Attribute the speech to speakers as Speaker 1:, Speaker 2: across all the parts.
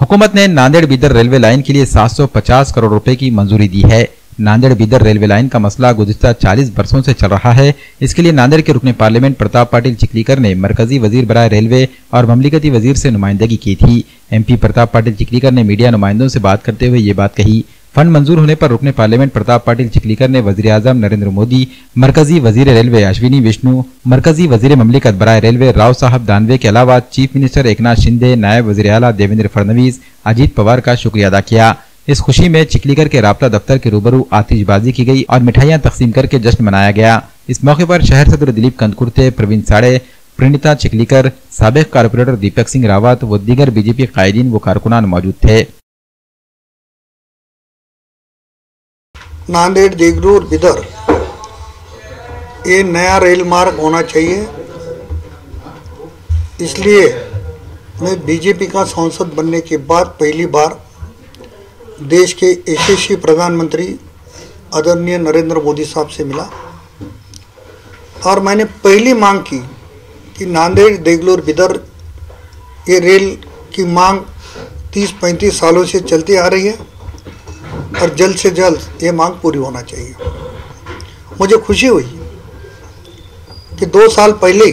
Speaker 1: हुकूमत ने Nanded Bidar railway line के लिए 750 करोड़ रुपए की मंजूरी दी है। नांदेड़ बीदर रेलवे लाइन का मसला गुज़िश्ता 40 बरसों से चल रहा है। इसके लिए नांदेड़ के रुकने पार्लियामेंट प्रताप पाटिल चिखलीकर ने मरकजी वजीर बराए रेलवे और ममलिकती वजीर से नुमाइंदगी की थी। MP प्रताप पाटिल चिखलीकर ने मीडिया नुमाइंदों से बात करते हुए ये बात कही। फंड मंजूर होने पर रुकने पार्लियामेंट प्रताप पाटिल चिखलीकर ने वजीर आजम नरेंद्र मोदी, मरकजी वजीर रेलवे अश्विनी विष्णु, मरकजी वजीर ममलिकत बराए रेलवे राव साहब दानवे के अलावा चीफ मिनिस्टर एकनाथ शिंदे, नायब वजीर आला देवेंद्र फडणवीस, अजीत पवार का शुक्रिया अदा किया। इस खुशी में चिखलीकर के राबता दफ्तर के रूबरू आतिशबाजी की गई और मिठाइयां तकसीम करके जश्न मनाया गया। इस मौके पर शहर सदर दिलीप कंदकुर्ते, प्रवीण साड़े, प्रणीता चिखलीकर, साबिक कारपोरेटर दीपक सिंह रावत व दीगर बीजेपी कायदीन व कारकुनान मौजूद थे।
Speaker 2: नांदेड़ देगलूर बिदर ये नया रेल मार्ग होना चाहिए, इसलिए मैं बीजेपी का सांसद बनने के बाद पहली बार देश के यशस्वी प्रधानमंत्री आदरणीय नरेंद्र मोदी साहब से मिला और मैंने पहली मांग की कि नांदेड़ देगलूर बिदर ये रेल की मांग 30-35 सालों से चलती आ रही है और जल्द से जल्द ये मांग पूरी होना चाहिए। मुझे खुशी हुई कि 2 साल पहले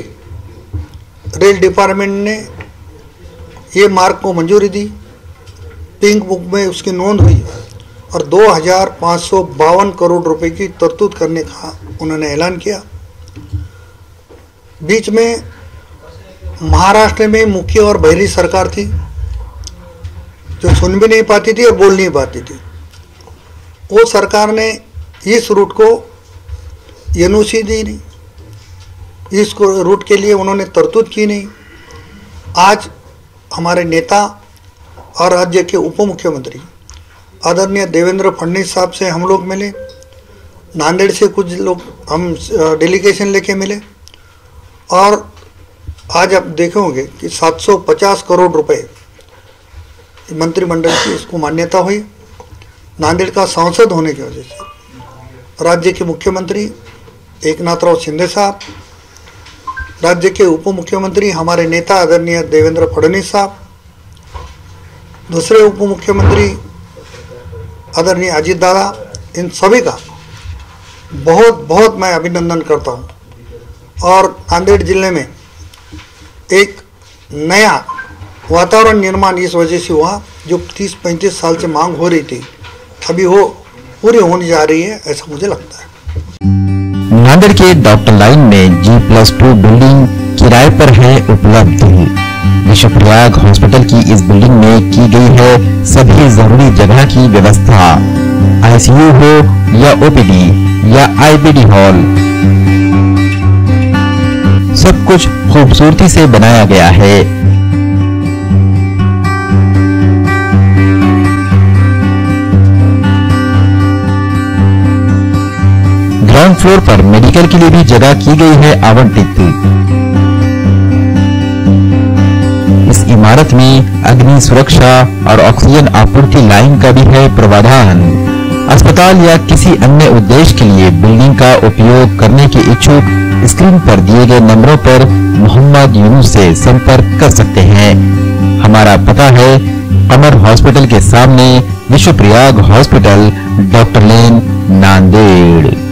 Speaker 2: रेल डिपार्टमेंट ने ये मार्ग को मंजूरी दी, पिंक बुक में उसकी नोंद हुई और 2552 करोड़ रुपए की तरतूद करने का उन्होंने ऐलान किया। बीच में महाराष्ट्र में मुख्य और बहरी सरकार थी जो सुन भी नहीं पाती थी और बोल नहीं पाती थी। वो सरकार ने इस रूट को NOC दी नहीं, इस रूट के लिए उन्होंने तरतूद की नहीं। आज हमारे नेता और राज्य के उप मुख्यमंत्री आदरणीय देवेंद्र फडणवीस साहब से हम लोग मिले, नांदेड़ से कुछ लोग हम डेलीगेशन लेके मिले और आज आप देखेंगे कि 750 करोड़ रुपए मंत्रिमंडल की इसको मान्यता हुई। नांदेड़ का सांसद होने की वजह से राज्य के मुख्यमंत्री एकनाथ शिंदे साहब, राज्य के उप मुख्यमंत्री हमारे नेता आदरणीय देवेंद्र फडणवीस साहब, दूसरे उप मुख्यमंत्री आदरणीय अजीत दादा, इन सभी का बहुत बहुत मैं अभिनंदन करता हूं। और नांदेड़ जिले में एक नया वातावरण निर्माण इस वजह से हुआ, जो 30-35 साल से मांग हो रही थी, अभी वो पूरी होने जा रही है, ऐसा मुझे लगता है।
Speaker 1: नांदेड़ के डॉक्टर लाइन में G+2 बिल्डिंग किराए पर है उपलब्ध। विश्वप्रयाग हॉस्पिटल की इस बिल्डिंग में की गई है सभी जरूरी जगह की व्यवस्था। ICU हो या OPD या IBD हॉल, सब कुछ खूबसूरती से बनाया गया है। ग्राउंड फ्लोर पर मेडिकल के लिए भी जगह की गई है आवंटित। इस इमारत में अग्नि सुरक्षा और ऑक्सीजन आपूर्ति लाइन का भी है प्रावधान। अस्पताल या किसी अन्य उद्देश्य के लिए बिल्डिंग का उपयोग करने के इच्छुक स्क्रीन पर दिए गए नंबरों पर मोहम्मद यूनुस से संपर्क कर सकते हैं। हमारा पता है कमर हॉस्पिटल के सामने, विश्वप्रयाग हॉस्पिटल, डॉक्टर लेन, नांदेड़।